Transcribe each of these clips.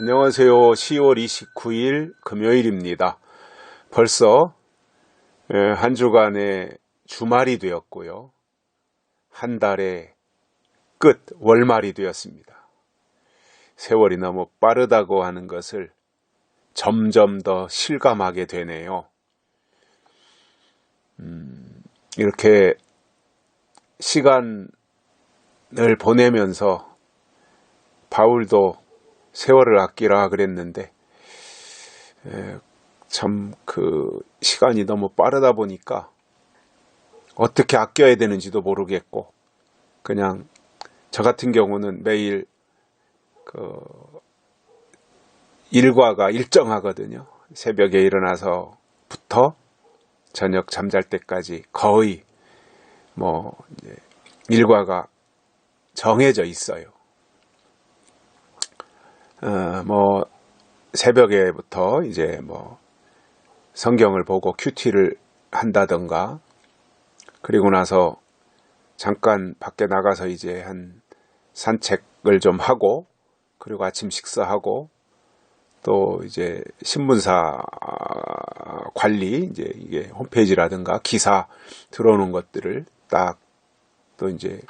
안녕하세요. 10월 29일 금요일입니다. 벌써 한 주간의 주말이 되었고요. 한 달의 끝, 월말이 되었습니다. 세월이 너무 빠르다고 하는 것을 점점 더 실감하게 되네요. 이렇게 시간을 보내면서 바울도 세월을 아끼라 그랬는데 참 그 시간이 너무 빠르다 보니까 어떻게 아껴야 되는지도 모르겠고, 그냥 저 같은 경우는 매일 그 일과가 일정하거든요. 새벽에 일어나서부터 저녁 잠잘 때까지 거의 이제 일과가 정해져 있어요. 새벽에부터 이제 성경을 보고 큐티를 한다던가, 그리고 나서 잠깐 밖에 나가서 이제 한 산책을 좀 하고, 그리고 아침 식사하고, 또 이제 신문사 관리, 이제 이게 홈페이지라든가 기사 들어오는 것들을 딱 또 이제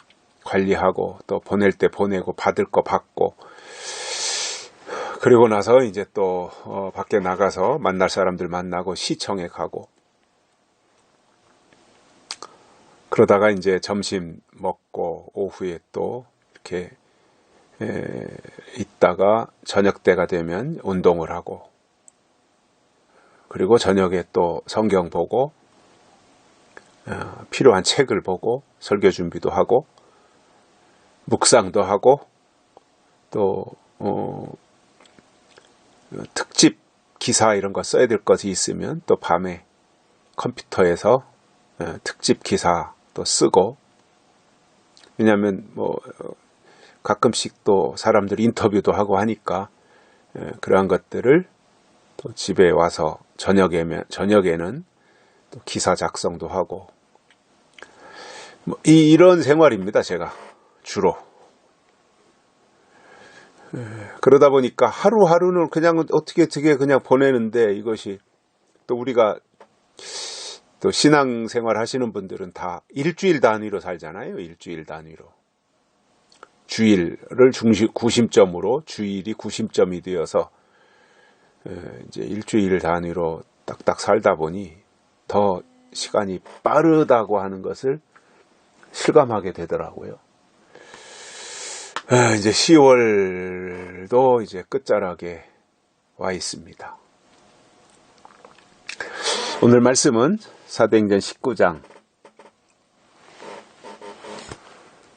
관리하고, 또 보낼 때 보내고 받을 거 받고, 그리고 나서 이제 또 밖에 나가서 만날 사람들 만나고 시청에 가고, 그러다가 이제 점심 먹고 오후에 또 이렇게 있다가 저녁 때가 되면 운동을 하고, 그리고 저녁에 또 성경 보고 필요한 책을 보고 설교 준비도 하고 묵상도 하고, 또 특집 기사 이런 거 써야 될 것이 있으면 또 밤에 컴퓨터에서 특집 기사 또 쓰고, 왜냐하면 가끔씩 또 사람들 인터뷰도 하고 하니까 그러한 것들을 또 집에 와서 저녁에는 또 기사 작성도 하고, 이런 생활입니다. 제가 주로. 그러다 보니까 하루하루는 그냥 어떻게 그냥 보내는데, 이것이 또 우리가 또 신앙생활 하시는 분들은 다 일주일 단위로 살잖아요. 일주일 단위로. 주일을 구심점으로, 주일이 구심점이 되어서 이제 일주일 단위로 딱딱 살다 보니 더 시간이 빠르다고 하는 것을 실감하게 되더라고요. 이제 10월도 이제 끝자락에 와 있습니다. 오늘 말씀은 사도행전 19장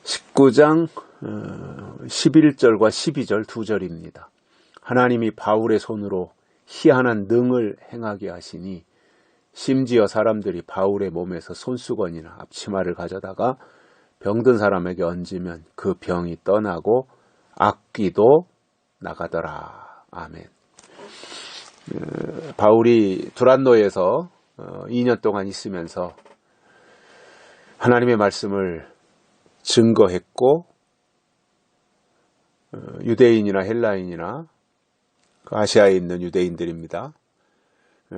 11절과 12절 두 절입니다. 하나님이 바울의 손으로 희한한 능을 행하게 하시니, 심지어 사람들이 바울의 몸에서 손수건이나 앞치마를 가져다가 병든 사람에게 얹으면 그 병이 떠나고 악귀도 나가더라. 아멘. 바울이 두란노에서 2년 동안 있으면서 하나님의 말씀을 증거했고, 유대인이나 헬라인이나 아시아에 있는 유대인들입니다.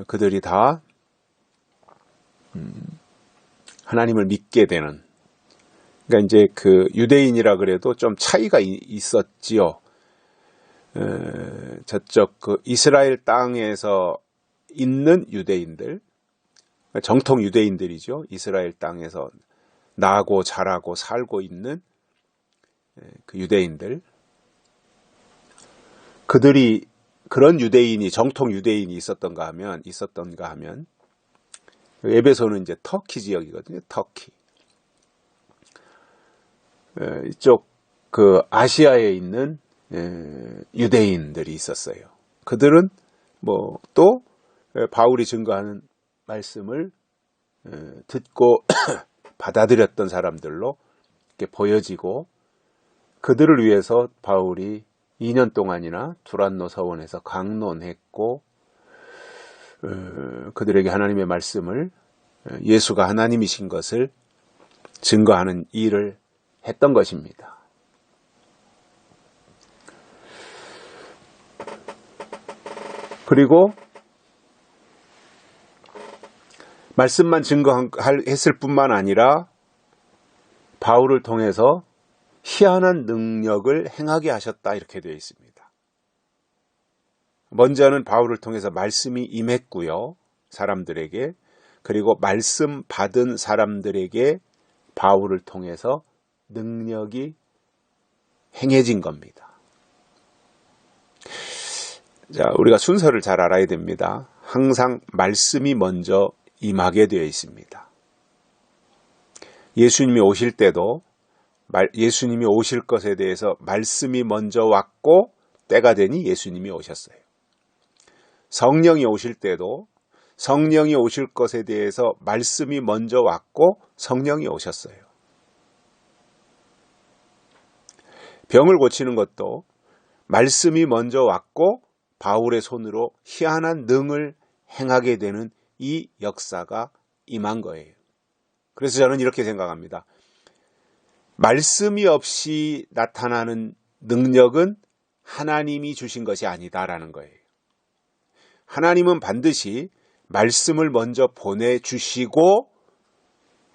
그들이 다 하나님을 믿게 되는, 그러니까 이제 그 유대인이라 그래도 좀 차이가 있었지요. 저쪽 그 이스라엘 땅에서 있는 유대인들, 정통 유대인들이죠. 이스라엘 땅에서 나고 자라고 살고 있는 그 유대인들, 그들이 그런 유대인이, 정통 유대인이 있었던가 하면 에베소는 이제 터키 지역이거든요. 터키. 이쪽 그 아시아에 있는 유대인들이 있었어요. 그들은 또 바울이 증거하는 말씀을 듣고 받아들였던 사람들로 이렇게 보여지고, 그들을 위해서 바울이 2년 동안이나 두란노 서원에서 강론했고, 그들에게 하나님의 말씀을, 예수가 하나님이신 것을 증거하는 일을 했던 것입니다. 그리고 말씀만 증거했을 뿐만 아니라 바울을 통해서 희한한 능력을 행하게 하셨다 이렇게 되어 있습니다. 먼저는 바울을 통해서 말씀이 임했고요. 사람들에게. 그리고 말씀 받은 사람들에게 바울을 통해서 능력이 행해진 겁니다. 자, 우리가 순서를 잘 알아야 됩니다. 항상 말씀이 먼저 임하게 되어 있습니다. 예수님이 오실 때도 예수님이 오실 것에 대해서 말씀이 먼저 왔고 때가 되니 예수님이 오셨어요. 성령이 오실 때도 성령이 오실 것에 대해서 말씀이 먼저 왔고 성령이 오셨어요. 병을 고치는 것도 말씀이 먼저 왔고 바울의 손으로 희한한 능을 행하게 되는 이 역사가 임한 거예요. 그래서 저는 이렇게 생각합니다. 말씀이 없이 나타나는 능력은 하나님이 주신 것이 아니다라는 거예요. 하나님은 반드시 말씀을 먼저 보내주시고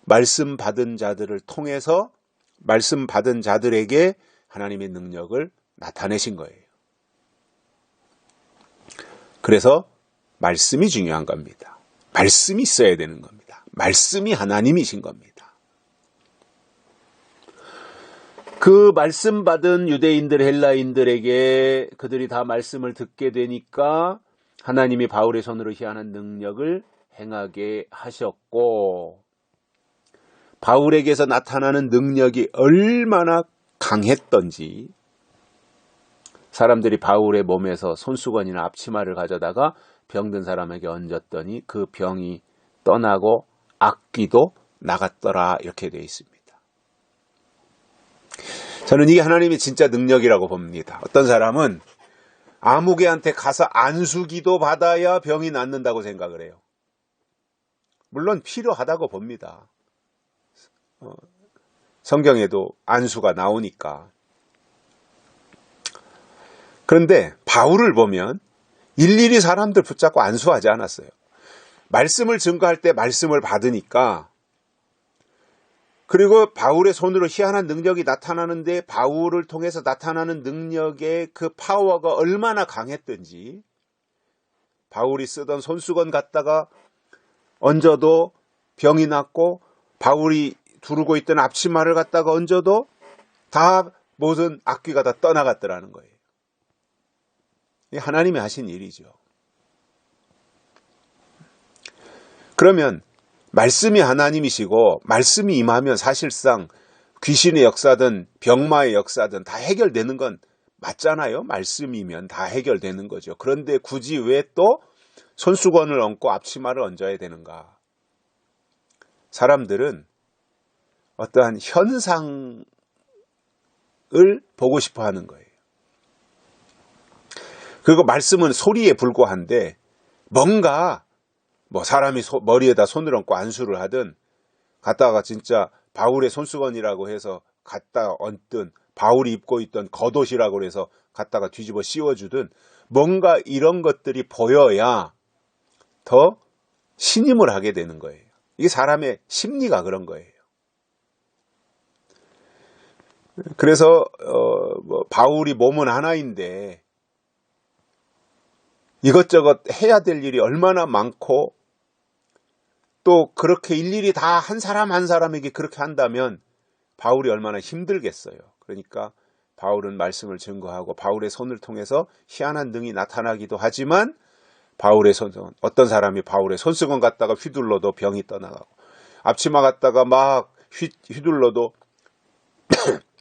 말씀 받은 자들을 통해서 말씀 받은 자들에게 하나님의 능력을 나타내신 거예요. 그래서 말씀이 중요한 겁니다. 말씀이 있어야 되는 겁니다. 말씀이 하나님이신 겁니다. 그 말씀 받은 유대인들, 헬라인들에게 그들이 다 말씀을 듣게 되니까 하나님이 바울의 손으로 희한한 능력을 행하게 하셨고 바울에게서 나타나는 능력이 얼마나 강했던지 사람들이 바울의 몸에서 손수건이나 앞치마를 가져다가 병든 사람에게 얹었더니 그 병이 떠나고 악귀도 나갔더라 이렇게 되어 있습니다. 저는 이게 하나님의 진짜 능력이라고 봅니다. 어떤 사람은 아무개한테 가서 안수기도 받아야 병이 낫는다고 생각을 해요. 물론 필요하다고 봅니다. 성경에도 안수가 나오니까. 그런데 바울을 보면 일일이 사람들 붙잡고 안수하지 않았어요. 말씀을 증거할 때 말씀을 받으니까 그리고 바울의 손으로 희한한 능력이 나타나는데 바울을 통해서 나타나는 능력의 그 파워가 얼마나 강했던지 바울이 쓰던 손수건 갖다가 얹어도 병이 낫고 바울이 두르고 있던 앞치마를 갖다가 얹어도 다 모든 악귀가 다 떠나갔더라는 거예요. 이게 하나님이 하신 일이죠. 그러면 말씀이 하나님이시고 말씀이 임하면 사실상 귀신의 역사든 병마의 역사든 다 해결되는 건 맞잖아요. 말씀이면 다 해결되는 거죠. 그런데 굳이 왜 또 손수건을 얹고 앞치마를 얹어야 되는가? 사람들은 어떠한 현상을 보고 싶어 하는 거예요. 그리고 말씀은 소리에 불과한데 뭔가 사람이 머리에다 손을 얹고 안수를 하든 갖다가 진짜 바울의 손수건이라고 해서 갖다 얹든 바울이 입고 있던 겉옷이라고 해서 갖다가 뒤집어 씌워주든 뭔가 이런 것들이 보여야 더 신임을 하게 되는 거예요. 이게 사람의 심리가 그런 거예요. 그래서 바울이 몸은 하나인데 이것저것 해야 될 일이 얼마나 많고 또 그렇게 일일이 다 한 사람 한 사람에게 그렇게 한다면 바울이 얼마나 힘들겠어요. 그러니까 바울은 말씀을 증거하고 바울의 손을 통해서 희한한 능이 나타나기도 하지만 바울의 손수건, 어떤 사람이 바울의 손수건 갖다가 휘둘러도 병이 떠나가고 앞치마 갖다가 막 휘둘러도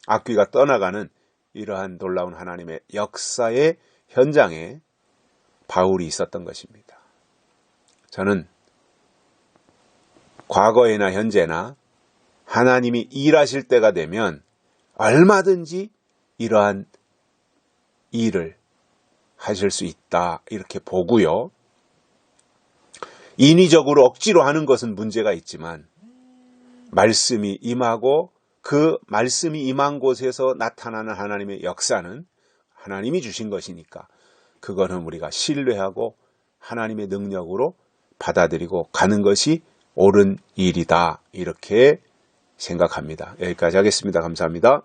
악귀가 떠나가는 이러한 놀라운 하나님의 역사의 현장에 바울이 있었던 것입니다. 저는 과거에나 현재나 하나님이 일하실 때가 되면 얼마든지 이러한 일을 하실 수 있다 이렇게 보고요. 인위적으로 억지로 하는 것은 문제가 있지만 말씀이 임하고 그 말씀이 임한 곳에서 나타나는 하나님의 역사는 하나님이 주신 것이니까 그거는 우리가 신뢰하고 하나님의 능력으로 받아들이고 가는 것이 옳은 일이다. 이렇게 생각합니다. 여기까지 하겠습니다. 감사합니다.